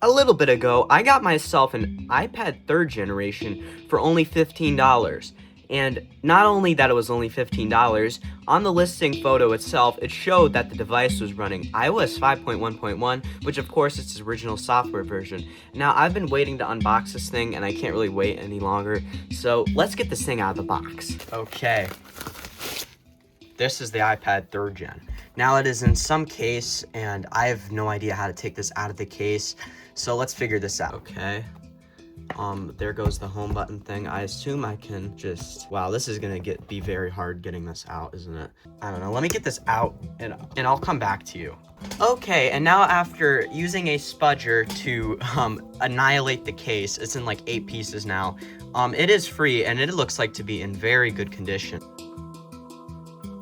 A little bit ago, I got myself an iPad 3rd generation for only $15. And not only that it was only $15, on the listing photo itself, it showed that the device was running iOS 5.1.1, which of course is its original software version. Now, I've been waiting to unbox this thing, and I can't really wait any longer, so let's get this thing out of the box. Okay. This is the iPad 3rd gen. Now it is in some case, and I have no idea how to take this out of the case, so let's figure this out. Okay. There goes the home button thing. I assume I can just, wow, this is gonna be very hard getting this out, isn't it? I don't know, let me get this out, and I'll come back to you. Okay, and now after using a spudger to, annihilate the case, it's in like 8 pieces now. It is free, and it looks like to be in very good condition.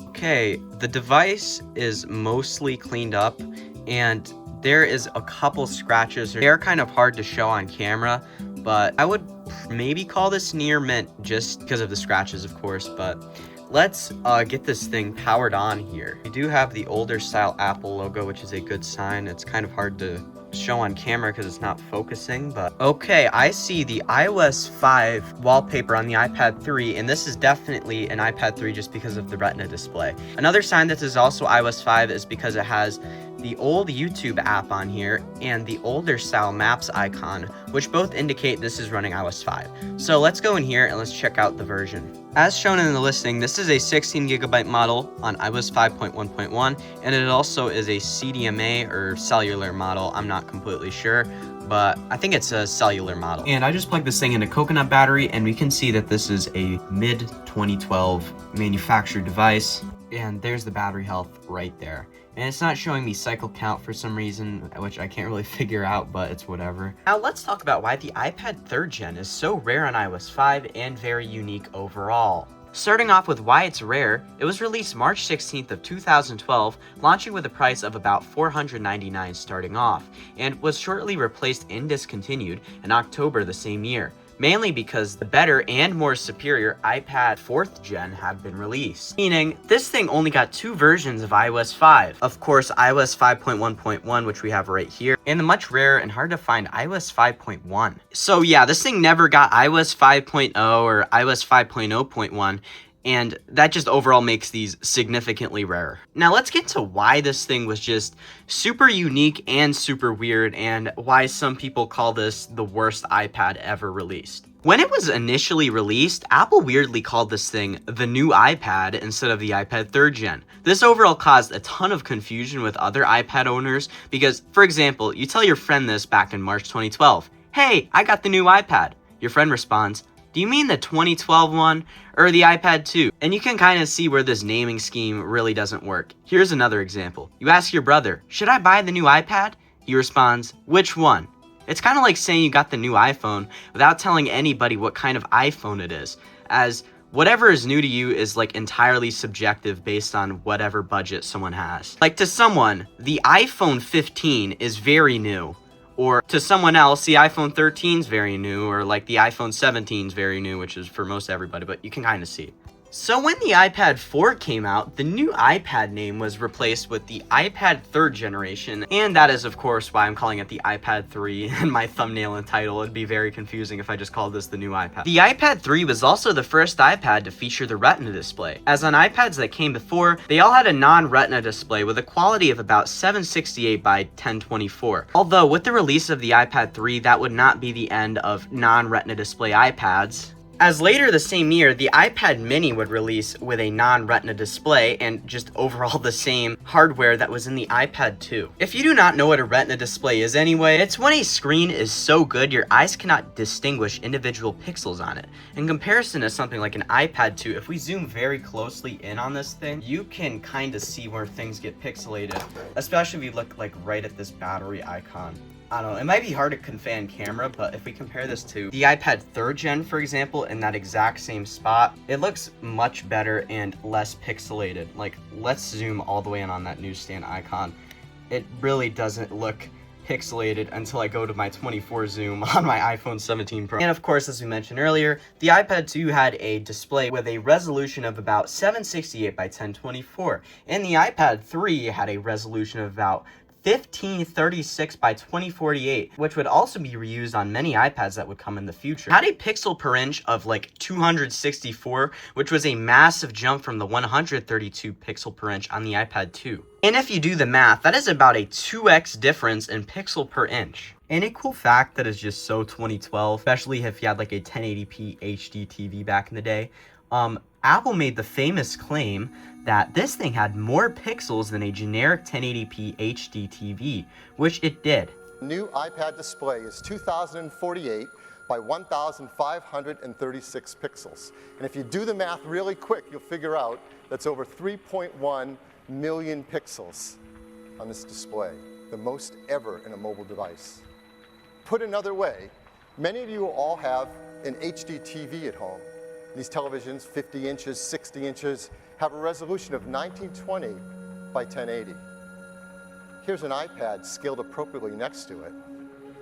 Okay, the device is mostly cleaned up, and there is a couple scratches. They are kind of hard to show on camera, but I would maybe call this near mint just because of the scratches, of course. But let's get this thing powered on here. We do have the older style Apple logo, which is a good sign. It's kind of hard to show on camera because it's not focusing, but okay, I see the iOS 5 wallpaper on the iPad 3, and this is definitely an iPad 3 just because of the Retina display. Another sign that this is also iOS 5 is because it has the old YouTube app on here and the older style Maps icon, which both indicate this is running iOS 5. So let's go in here and let's check out the version. As shown in the listing, this is a 16GB model on iOS 5.1.1, and it also is a CDMA or cellular model. I'm not completely sure, but I think it's a cellular model. And I just plugged this thing into coconut battery, and we can see that this is a mid-2012 manufactured device, and there's the battery health right there. And it's not showing me cycle count for some reason, which I can't really figure out, but it's whatever. Now let's talk about why the iPad 3rd gen is so rare on iOS 5 and very unique overall. Starting off with why it's rare, it was released March 16th of 2012, launching with a price of about $499 starting off, and was shortly replaced and discontinued in October the same year. Mainly because the better and more superior iPad 4th gen have been released. Meaning, this thing only got 2 versions of iOS 5. Of course, iOS 5.1.1, which we have right here, and the much rarer and hard to find iOS 5.1. So yeah, this thing never got iOS 5.0 or iOS 5.0.1, and that just overall makes these significantly rarer. Now let's get to why this thing was just super unique and super weird, and why some people call this the worst iPad ever released. When it was initially released, Apple weirdly called this thing the new iPad instead of the iPad 3rd gen. This overall caused a ton of confusion with other iPad owners because, for example, you tell your friend this back in March 2012, "Hey, I got the new iPad." Your friend responds, "Do you mean the 2012 one or the iPad 2? And you can kind of see where this naming scheme really doesn't work. Here's another example. You ask your brother, "Should I buy the new iPad?" He responds, "Which one?" It's kind of like saying you got the new iPhone without telling anybody what kind of iPhone it is, as whatever is new to you is like entirely subjective based on whatever budget someone has. Like to someone, the iPhone 15 is very new. Or to someone else, the iPhone 13 is very new, or like the iPhone 17 is very new, which is for most everybody, but you can kind of see. So when the iPad 4 came out, the new iPad name was replaced with the iPad 3rd generation, and that is of course why I'm calling it the iPad 3 in my thumbnail and title. It'd be very confusing if I just called this the new iPad. The iPad 3 was also the first iPad to feature the Retina display. As on iPads that came before, they all had a non-Retina display with a quality of about 768 by 1024. Although with the release of the iPad 3, that would not be the end of non-Retina display iPads, as later the same year, the iPad mini would release with a non-Retina display and just overall the same hardware that was in the iPad 2. If you do not know what a Retina display is anyway, it's when a screen is so good your eyes cannot distinguish individual pixels on it. In comparison to something like an iPad 2, if we zoom very closely in on this thing, you can kind of see where things get pixelated, especially if you look like right at this battery icon. I don't know, it might be hard to convey on camera, but if we compare this to the iPad 3rd gen, for example, in that exact same spot, it looks much better and less pixelated. Like, let's zoom all the way in on that newsstand icon. It really doesn't look pixelated until I go to my 24 zoom on my iPhone 17 Pro. And of course, as we mentioned earlier, the iPad 2 had a display with a resolution of about 768 by 1024, and the iPad 3 had a resolution of about 1536 by 2048, which would also be reused on many iPads that would come in the future. It had a pixel per inch of like 264, which was a massive jump from the 132 pixel per inch on the iPad 2. And if you do the math, that is about a 2x difference in pixel per inch. And a cool fact that is just so 2012, especially if you had like a 1080p HD TV back in the day, Apple made the famous claim that this thing had more pixels than a generic 1080p HD TV, which it did. New iPad display is 2048 by 1536 pixels. And if you do the math really quick, you'll figure out that's over 3.1 million pixels on this display, the most ever in a mobile device. Put another way, many of you will all have an HD TV at home. These televisions, 50 inches, 60 inches, have a resolution of 1920 by 1080. Here's an iPad scaled appropriately next to it.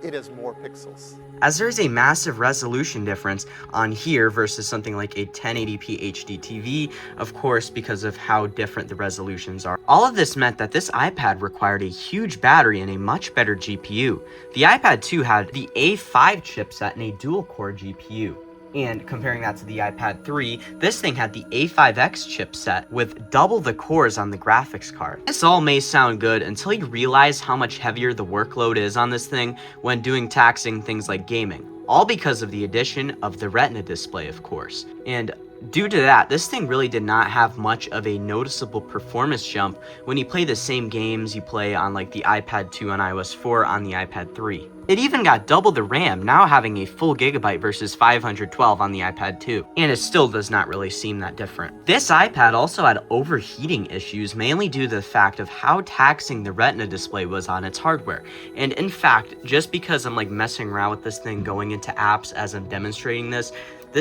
It has more pixels. As there's a massive resolution difference on here versus something like a 1080p HD TV, of course, because of how different the resolutions are. All of this meant that this iPad required a huge battery and a much better GPU. The iPad 2 had the A5 chipset and a dual-core GPU. And comparing that to the iPad 3, this thing had the A5X chipset with double the cores on the graphics card. This all may sound good until you realize how much heavier the workload is on this thing when doing taxing things like gaming. All because of the addition of the Retina display, of course. And due to that, this thing really did not have much of a noticeable performance jump when you play the same games you play on like the iPad 2 on iOS 4 on the iPad 3. It even got double the RAM, now having a full gigabyte versus 512 on the iPad 2, and it still does not really seem that different. This iPad also had overheating issues, mainly due to the fact of how taxing the Retina display was on its hardware. And in fact, just because I'm like messing around with this thing going into apps as I'm demonstrating this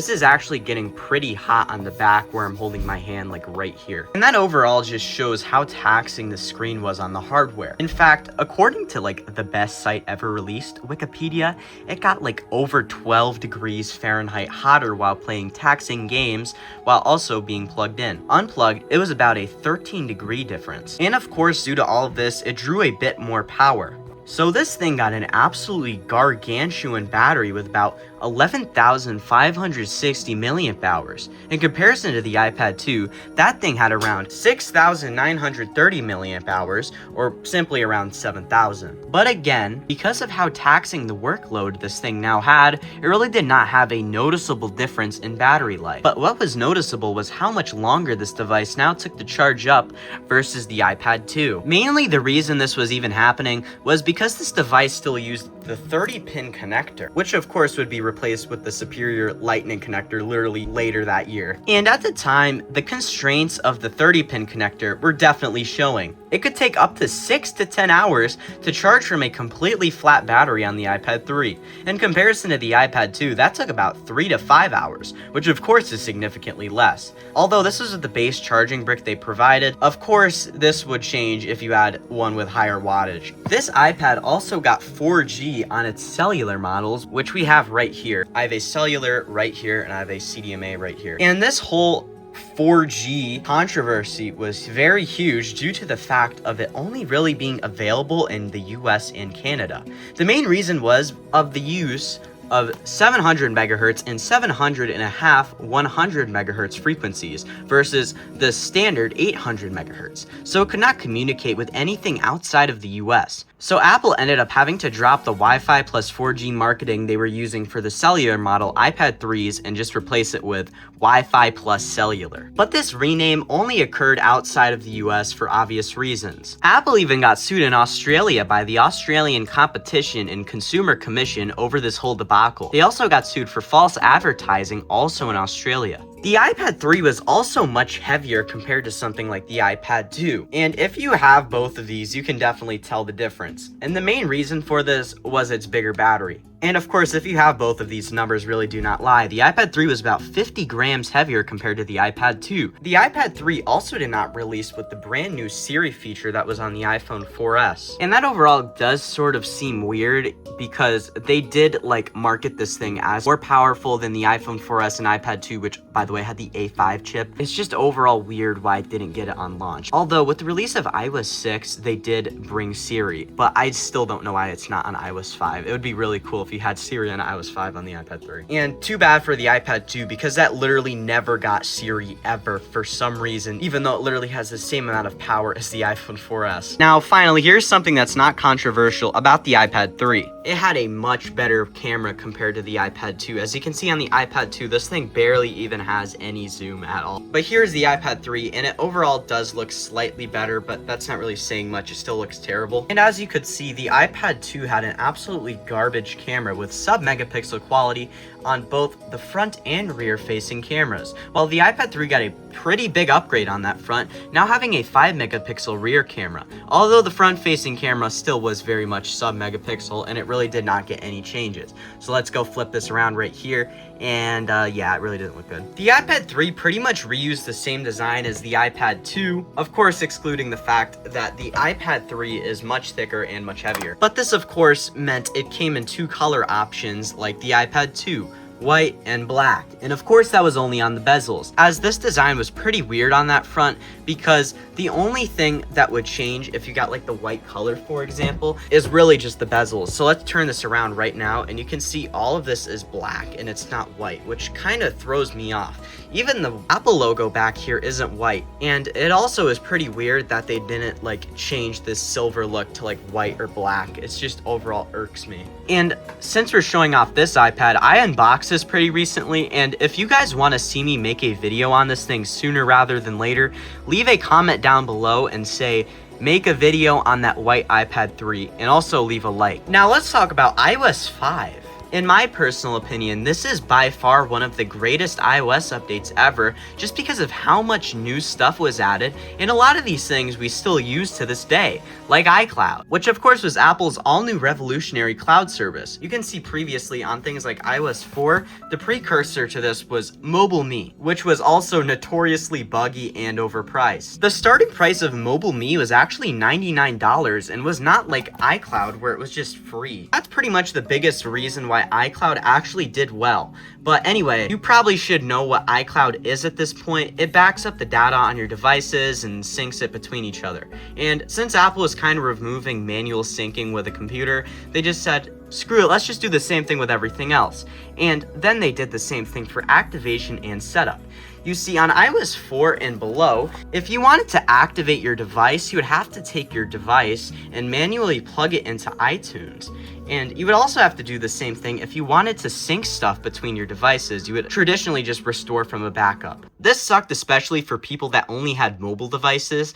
is actually getting pretty hot on the back where I'm holding my hand like right here. And that overall just shows how taxing the screen was on the hardware. In fact, according to like the best site ever released, Wikipedia, it got like over 12 degrees Fahrenheit hotter while playing taxing games while also being plugged in. Unplugged, it was about a 13-degree difference. And of course, due to all of this, it drew a bit more power. So this thing got an absolutely gargantuan battery with about 11,560 milliamp hours. In comparison to the iPad 2, that thing had around 6,930 milliamp hours, or simply around 7,000. But again, because of how taxing the workload this thing now had, it really did not have a noticeable difference in battery life. But what was noticeable was how much longer this device now took to charge up versus the iPad 2. Mainly the reason this was even happening was because this device still used the 30-pin connector, which of course would be replaced with the superior Lightning connector literally later that year. And at the time, the constraints of the 30-pin connector were definitely showing. It could take up to 6 to 10 hours to charge from a completely flat battery on the iPad 3. In comparison to the iPad 2, that took about 3 to 5 hours, which of course is significantly less. Although this was the base charging brick they provided, of course this would change if you had one with higher wattage. This iPad also got 4G on its cellular models, which we have right here. I have a cellular right here and I have a CDMA right here. And this whole 4G controversy was very huge due to the fact of it only really being available in the US and Canada. The main reason was of the use of 700 megahertz and 700.5 100 megahertz frequencies versus the standard 800 megahertz. So it could not communicate with anything outside of the US. So Apple ended up having to drop the Wi-Fi plus 4G marketing they were using for the cellular model iPad 3s and just replace it with Wi-Fi plus cellular. But this rename only occurred outside of the US for obvious reasons. Apple even got sued in Australia by the Australian Competition and Consumer Commission over this whole debacle. They also got sued for false advertising also in Australia. The iPad 3 was also much heavier compared to something like the iPad 2, and if you have both of these, you can definitely tell the difference. And the main reason for this was its bigger battery. And of course, if you have both of these, numbers really do not lie. The iPad 3 was about 50 grams heavier compared to the iPad 2. The iPad 3 also did not release with the brand new Siri feature that was on the iPhone 4S. And that overall does sort of seem weird because they did like market this thing as more powerful than the iPhone 4S and iPad 2, which by the way had the A5 chip. It's just overall weird why it didn't get it on launch. Although with the release of iOS 6, they did bring Siri, but I still don't know why it's not on iOS 5. It would be really cool if you had Siri on iOS 5 on the iPad 3. And too bad for the iPad 2 because that literally never got Siri ever for some reason, even though it literally has the same amount of power as the iPhone 4S. Now, finally, here's something that's not controversial about the iPad 3. It had a much better camera compared to the iPad 2. As you can see on the iPad 2, this thing barely even has any zoom at all. But here's the iPad 3, and it overall does look slightly better, but that's not really saying much. It still looks terrible. And as you could see, the iPad 2 had an absolutely garbage camera with sub-megapixel quality on both the front and rear facing cameras, while the iPad 3 got a pretty big upgrade on that front, now having a 5 megapixel rear camera, although the front facing camera still was very much sub megapixel and it really did not get any changes. So let's go flip this around right here, and yeah, it really didn't look good. The iPad 3 pretty much reused the same design as the iPad 2, of course excluding the fact that the iPad 3 is much thicker and much heavier. But this of course meant it came in 2 color options like the iPad 2, white and black, and of course that was only on the bezels, as this design was pretty weird on that front because the only thing that would change if you got like the white color, for example, is really just the bezels. So let's turn this around right now, and you can see all of this is black and it's not white, which kind of throws me off. Even the Apple logo back here isn't white, and it also is pretty weird that they didn't like change this silver look to like white or black. It's just overall irks me. And since we're showing off this iPad, I unboxed this pretty recently, and if you guys want to see me make a video on this thing sooner rather than later, leave a comment down below and say make a video on that white iPad 3, and also leave a like. Now let's talk about iOS 5. In my personal opinion, this is by far one of the greatest iOS updates ever, just because of how much new stuff was added, and a lot of these things we still use to this day, like iCloud, which of course was Apple's all-new revolutionary cloud service. You can see previously on things like iOS 4, the precursor to this was MobileMe, which was also notoriously buggy and overpriced. The starting price of MobileMe was actually $99 and was not like iCloud where it was just free. That's pretty much the biggest reason why iCloud actually did well. But anyway, you probably should know what iCloud is at this point. It backs up the data on your devices and syncs it between each other. And since Apple is kind of removing manual syncing with a computer, they just said, screw it, let's just do the same thing with everything else. And then they did the same thing for activation and setup. You see, on iOS 4 and below, if you wanted to activate your device, you would have to take your device and manually plug it into iTunes. And you would also have to do the same thing if you wanted to sync stuff between your devices. You would traditionally just restore from a backup. This sucked especially for people that only had mobile devices,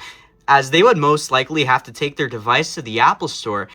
as they would most likely have to take their device to the Apple Store.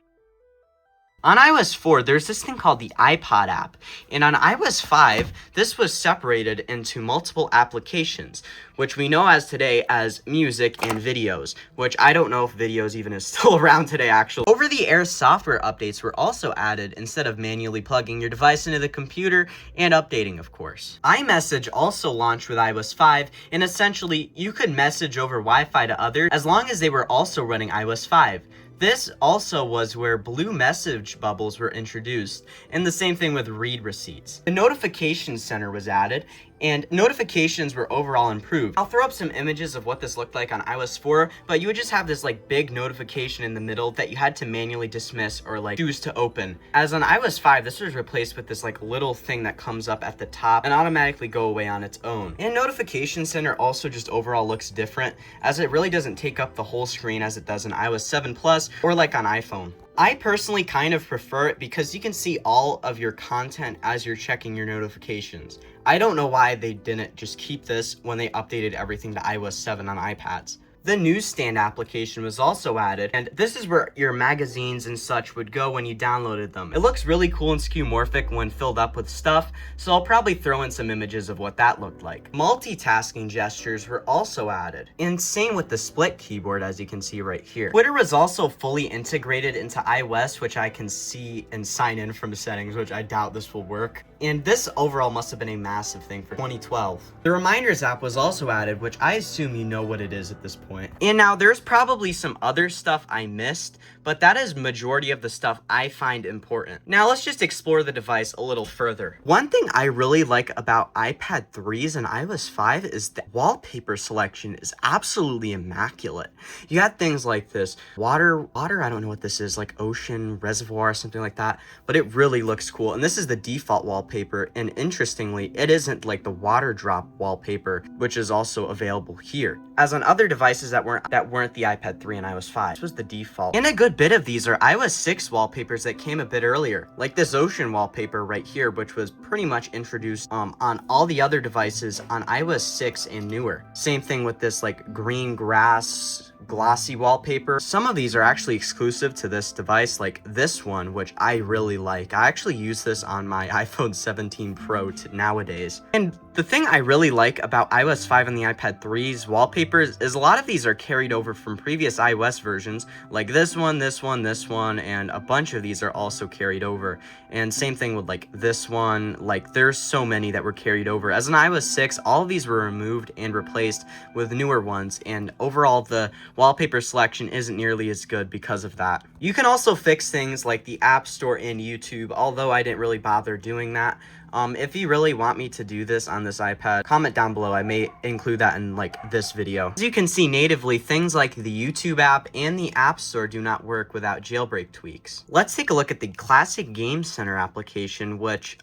On iOS 4, there's this thing called the iPod app, and on iOS 5, this was separated into multiple applications, which we know as today as music and videos, which I don't know if videos even is still around today actually. Over-the-air software updates were also added instead of manually plugging your device into the computer and updating, of course. iMessage also launched with iOS 5, and essentially, you could message over Wi-Fi to others as long as they were also running iOS 5. This also was where blue message bubbles were introduced, and the same thing with read receipts. The notification center was added, and notifications were overall improved. I'll throw up some images of what this looked like on iOS 4, but you would just have this like big notification in the middle that you had to manually dismiss or like choose to open. As on iOS 5, this was replaced with this like little thing that comes up at the top and automatically go away on its own. And notification center also just overall looks different, as it really doesn't take up the whole screen as it does in iOS 7 Plus or like on iPhone. I personally kind of prefer it because you can see all of your content as you're checking your notifications. I don't know why they didn't just keep this when they updated everything to iOS 7 on iPads. The newsstand application was also added, and this is where your magazines and such would go when you downloaded them. It looks really cool and skeuomorphic when filled up with stuff, so I'll probably throw in some images of what that looked like. Multitasking gestures were also added, and same with the split keyboard, as you can see right here. Twitter was also fully integrated into iOS, which I can see and sign in from settings, which I doubt this will work. And this overall must have been a massive thing for 2012. The Reminders app was also added, which I assume you know what it is at this point. And now there's probably some other stuff I missed, but that is majority of the stuff I find important. Now let's just explore the device a little further. One thing I really like about iPad 3s and iOS 5 is the wallpaper selection is absolutely immaculate. You got things like this water, I don't know what this is, like ocean, reservoir, something like that, but it really looks cool. And this is the default wallpaper, and interestingly, it isn't like the water drop wallpaper, which is also available here. As on other devices that weren't the iPad 3 and iOS 5, this was the default. And a good bit of these are iOS 6 wallpapers that came a bit earlier, like this ocean wallpaper right here, which was pretty much introduced on all the other devices on iOS 6 and newer. Same thing with this like green grass glossy wallpaper. Some of these are actually exclusive to this device, like this one, which I really like. I actually use this on my iPhone 17 Pro nowadays. And the thing I really like about iOS 5 and the iPad 3's wallpapers is a lot of these are carried over from previous iOS versions, like this one, and a bunch of these are also carried over. And same thing with like this one, like there's so many that were carried over. As an iOS 6, all of these were removed and replaced with newer ones, and overall the wallpaper selection isn't nearly as good because of that. You can also fix things like the App Store and YouTube, although I didn't really bother doing that. If you really want me to do this on this iPad, comment down below. I may include that in like this video. As you can see natively, things like the YouTube app and the App Store do not work without jailbreak tweaks. Let's take a look at the classic Game Center application, which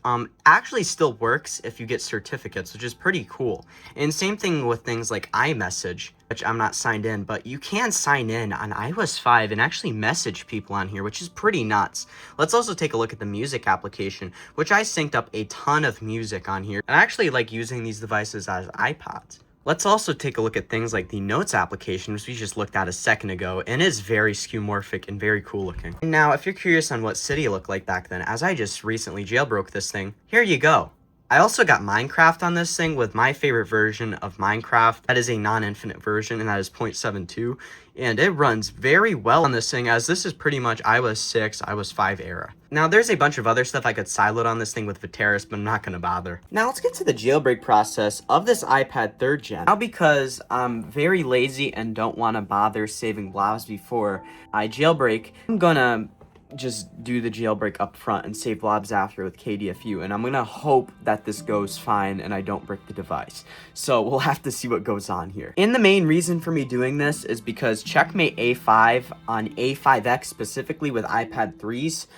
actually still works if you get certificates, which is pretty cool. And same thing with things like iMessage, which I'm not signed in, but you can sign in on iOS 5 and actually message people on here, which is pretty nuts. Let's also take a look at the music application, which I synced up a ton of music on here. I actually like using these devices as iPods. Let's also take a look at things like the Notes application, which we just looked at a second ago, and is very skeuomorphic and very cool looking. And now, if you're curious on what Cydia looked like back then, as I just recently jailbroke this thing, here you go. I also got Minecraft on this thing with my favorite version of Minecraft. That is a non-infinite version, and that is 0.72. And it runs very well on this thing, as this is pretty much iOS 6, iOS 5 era. Now, there's a bunch of other stuff I could sideload on this thing with Viteris, but I'm not going to bother. Now, let's get to the jailbreak process of this iPad 3rd gen. Now, because I'm very lazy and don't want to bother saving blobs before I jailbreak, I'm going to just do the jailbreak up front and save blobs after with KDFU, and I'm gonna hope that this goes fine and I don't break the device. So we'll have to see what goes on here. And the main reason for me doing this is because Checkmate A5 on A5X specifically with iPad 3s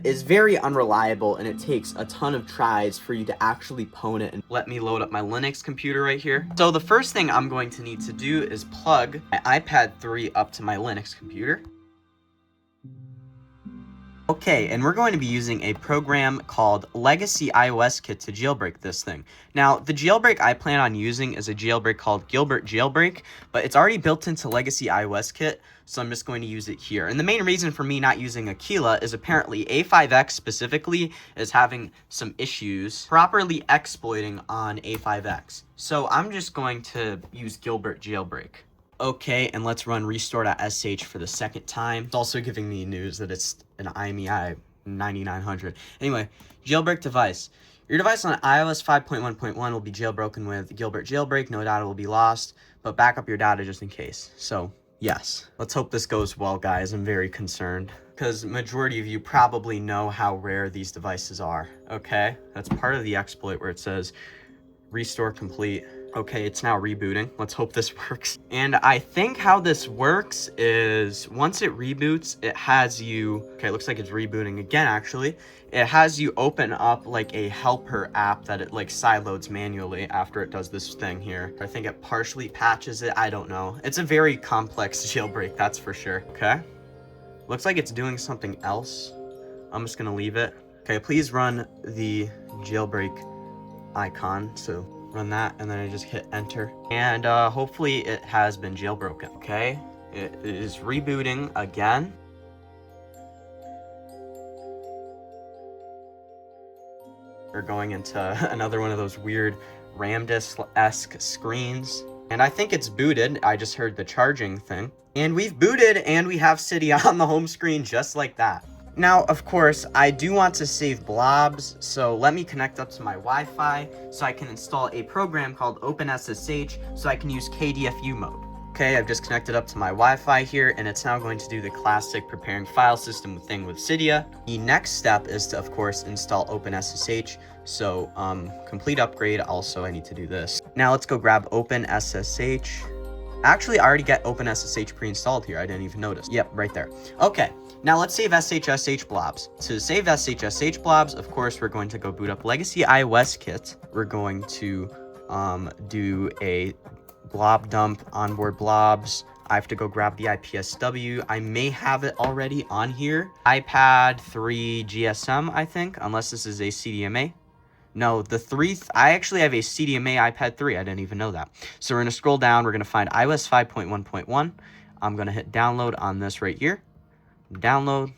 is very unreliable, and it takes a ton of tries for you to actually pwn it. And let me load up my Linux computer right here. So the first thing I'm going to need to do is plug my iPad 3 up to my Linux computer. Okay, and we're going to be using a program called Legacy iOS Kit to jailbreak this thing. Now, the jailbreak I plan on using is a jailbreak called Gilbert Jailbreak, but it's already built into Legacy iOS Kit, so I'm just going to use it here. And the main reason for me not using Aquila is apparently A5X specifically is having some issues properly exploiting on A5X. So I'm just going to use Gilbert Jailbreak. Okay, and let's run restore.sh for the second time. It's also giving me news that it's an IMEI 9900. Anyway, jailbreak device. Your device on iOS 5.1.1 will be jailbroken with Gilbert Jailbreak. No data will be lost, but back up your data just in case. So, yes. Let's hope this goes well, guys. I'm very concerned, because majority of you probably know how rare these devices are. Okay, that's part of the exploit where it says restore complete. Okay, it's now rebooting. Let's hope this works. And I think how this works is once it reboots, it has you, okay, it looks like it's rebooting again, actually. It has you open up like a helper app that it like sideloads manually after it does this thing here. I think it partially patches it. I don't know. It's a very complex jailbreak, that's for sure. Okay. Looks like it's doing something else. I'm just gonna leave it. Okay, please run the jailbreak icon. So run that, and then I just hit enter. And hopefully it has been jailbroken. Okay, it is rebooting again. We're going into another one of those weird RAM disk-esque screens. And I think it's booted. I just heard the charging thing. And we've booted, and we have Cydia on the home screen just like that. Now, of course, I do want to save blobs, so let me connect up to my Wi-Fi so I can install a program called OpenSSH so I can use KDFU mode. Okay, I've just connected up to my Wi-Fi here, and it's now going to do the classic preparing file system thing with Cydia. The next step is to, of course, install OpenSSH. So, complete upgrade. Also, I need to do this. Now, let's go grab OpenSSH. Actually, I already get OpenSSH pre-installed here. I didn't even notice. Yep, right there. Okay, now let's save SHSH blobs. To save SHSH blobs, of course, we're going to go boot up Legacy iOS kit. We're going to do a blob dump onboard blobs. I have to go grab the IPSW. I may have it already on here. iPad 3 GSM, I think, unless this is a CDMA. No, I actually have a CDMA iPad 3. I didn't even know that. So we're going to scroll down. We're going to find iOS 5.1.1. I'm going to hit download on this right here. Download.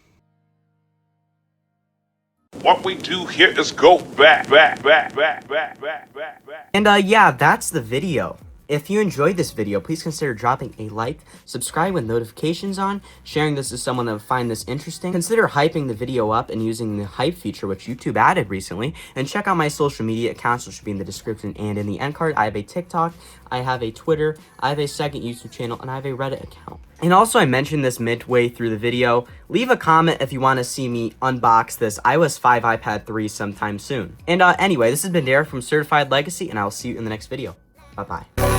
What we do here is go back. And yeah, that's the video. If you enjoyed this video, please consider dropping a like, subscribe with notifications on, sharing this with someone that would find this interesting. Consider hyping the video up and using the hype feature, which YouTube added recently. And check out my social media accounts, which should be in the description and in the end card. I have a TikTok, I have a Twitter, I have a second YouTube channel, and I have a Reddit account. And also, I mentioned this midway through the video. Leave a comment if you want to see me unbox this iOS 5 iPad 3 sometime soon. And anyway, this has been Derek from CertifiedLegacy, and I'll see you in the next video. Bye-bye.